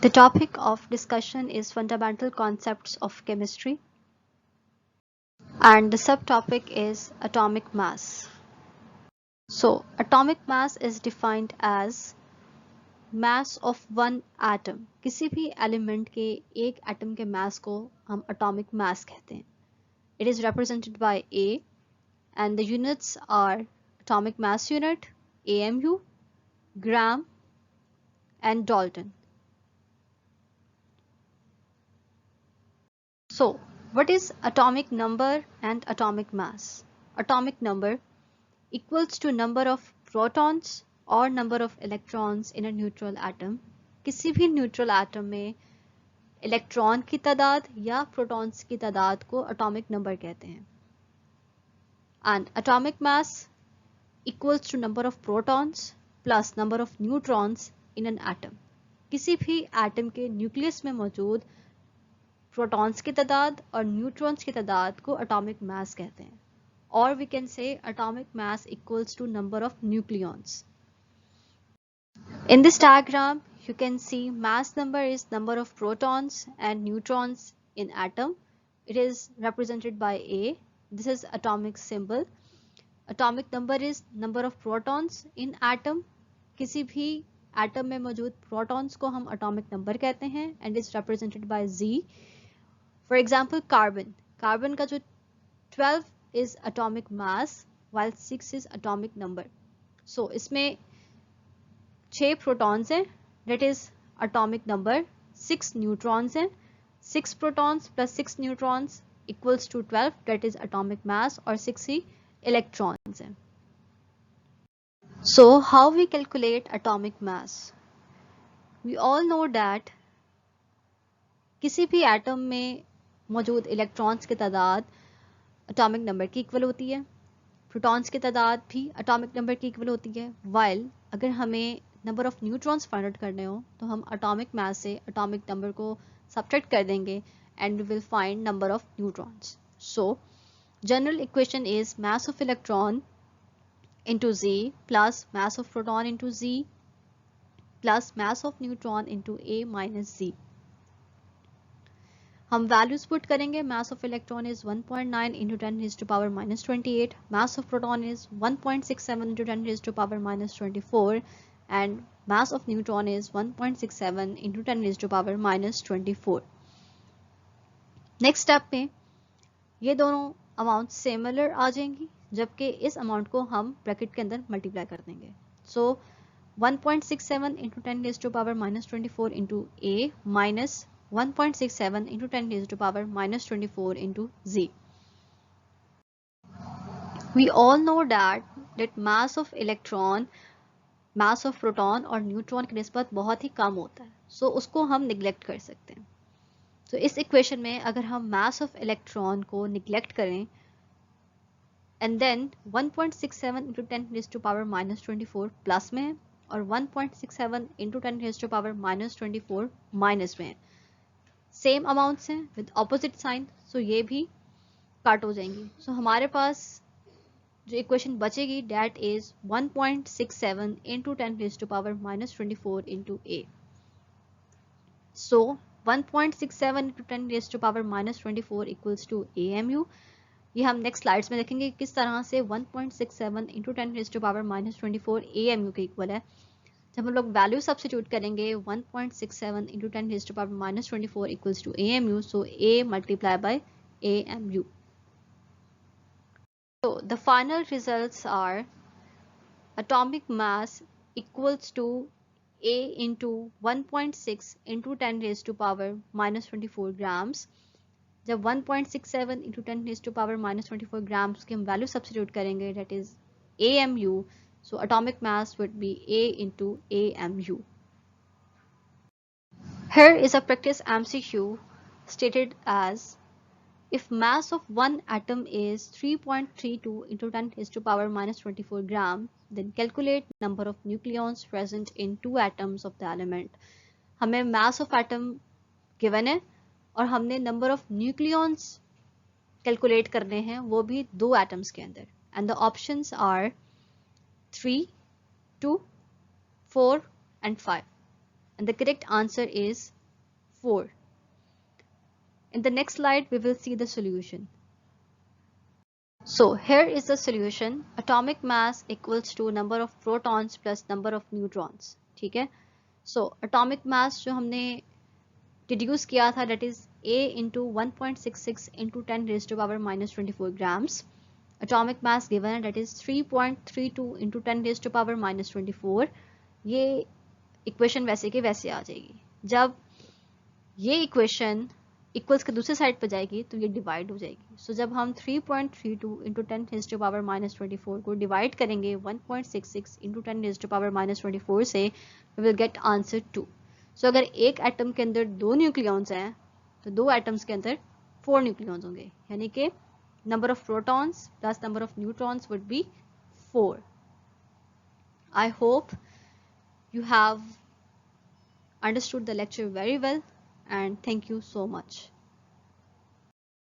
The topic of discussion is fundamental concepts of chemistry, and the subtopic is atomic mass. So, atomic mass is defined as mass of one atom. किसी भी element के एक atom के mass को हम atomic mass कहते हैं. It is represented by A, and the units are atomic mass unit, AMU, gram, and Dalton. So, what is atomic number and atomic mass? Atomic number equals to number of protons or number of electrons in a neutral atom. किसी भी neutral atom में electron की तादाद या protons की तादाद को atomic number कहते हैं. And atomic mass equals to number of protons plus number of neutrons in an atom. किसी भी atom के nucleus में मौजूद प्रोटॉन्स की तादाद और न्यूट्रॉन्स की तादाद को एटॉमिक मास कहते हैं. और we can say atomic mass equals to number of nucleons. In this diagram you can see mass number is number of protons and neutrons in atom. It is represented by A. This is atomic symbol. Atomic number is number of protons in atom. किसी भी atom में मौजूद protons को हम atomic number कहते हैं and is represented by Z. For example, carbon. Carbon का जो 12 is atomic mass while 6 is atomic number. So इसमें 6 protons हैं, that is atomic number. 6 neutrons हैं, 6 protons plus 6 neutrons equals to 12, that is atomic mass, और 6 ही electrons हैं. So how we calculate atomic mass? We all know that किसी भी atom में मौजूद electrons की तादाद एटॉमिक नंबर की इक्वल होती है, प्रोटॉन्स की तादाद भी एटॉमिक नंबर की इक्वल होती है. वाइल अगर हमें number of neutrons find out करने हो तो हम एटॉमिक मास से एटॉमिक नंबर को सब्ट्रैक्ट कर देंगे and we will find number of neutrons. So general equation is mass of electron into Z plus mass of proton into Z plus mass of neutron into A minus Z. हम values put करेंगे. Mass of electron is 1.9 into 10 raised to power minus 28. Mass of proton is 1.67 into 10 raised to power minus 24 and mass of neutron is 1.67 into 10 raised to power minus 24. Next step में ये दोनों amount similar आ जाएंगी, जबकि इस amount को हम bracket के अंदर मल्टीप्लाई कर देंगे. सो 1.67 into 10 raised to power minus 24 into A minus 1.67 into 10 raised to power minus 24 into Z. We all know that mass of electron, mass of proton और न्यूट्रॉन की निस्बत बहुत ही कम होता है. सो उसको हम निगलेक्ट कर सकते हैं. तो इस इक्वेशन में अगर हम मास ऑफ इलेक्ट्रॉन को निगलेक्ट करें and then 1.67 into 10 raised to power minus 24 plus में है और 1.67 into 10 raised to power minus 24 minus में है. सेम अमाउंट्स हैं विद ऑपोजिट साइन, सो ये भी काट हो जाएंगी. सो हमारे पास जो इक्वेशन बचेगी that is 1.67 into 10 raised to power minus 24 into A. So 1.67 into 10 raised to power minus 24 equals to AMU. ये हम नेक्स्ट स्लाइड्स में देखेंगे किस तरह से 1.67 into 10 raised to power minus 24 AMU के इक्वल है. जब हम लोग वैल्यू सब्स्टिट्यूट करेंगे 1.67 into 10 raised to power minus 24 equals to AMU, so A multiplied by AMU. So the final results are atomic mass equals to A into 1.6 into 10 raised to power minus 24 grams. जब 1.67 into 10 raised to power minus 24 grams की हम value substitute करेंगे that is AMU. So atomic mass would be A into AMU. Here is a practice MCQ stated as if mass of one atom is 3.32 into 10 raised to power minus 24 gram, then calculate number of nucleons present in two atoms of the element. हमें mass of atom given है और हमने number of nucleons calculate करने हैं, वो भी दो atoms के अंदर. And the options are 3, 2, 4 and 5. and the correct answer is 4. In the next slide, we will see the solution. So here is the solution. Atomic mass equals to number of protons plus number of neutrons. ठीक है? So atomic mass जो हमने deduce किया था, that is A into 1.66 into 10 raised to power minus 24 grams. Atomic mass given है, that is 3.32 into 10 raised to power minus 24. ये equation वैसे के वैसे आ जाएगी. जब ये इक्वेशन इक्वल्स के दूसरे साइड पर जाएगी तो ये डिवाइड हो जाएगी. सो जब हम 3.32 into 10 raise to power minus 24 को डिवाइड करेंगे 1.66 into 10 raise to power minus 24 से, we will get answer 2. So अगर एक एटम के अंदर 2 न्यूक्लियॉन्स हैं तो 2 एटम्स के अंदर 4 न्यूक्लियॉन्स होंगे, यानी कि number of protons plus number of neutrons would be 4. I hope you have understood the lecture very well, and thank you so much.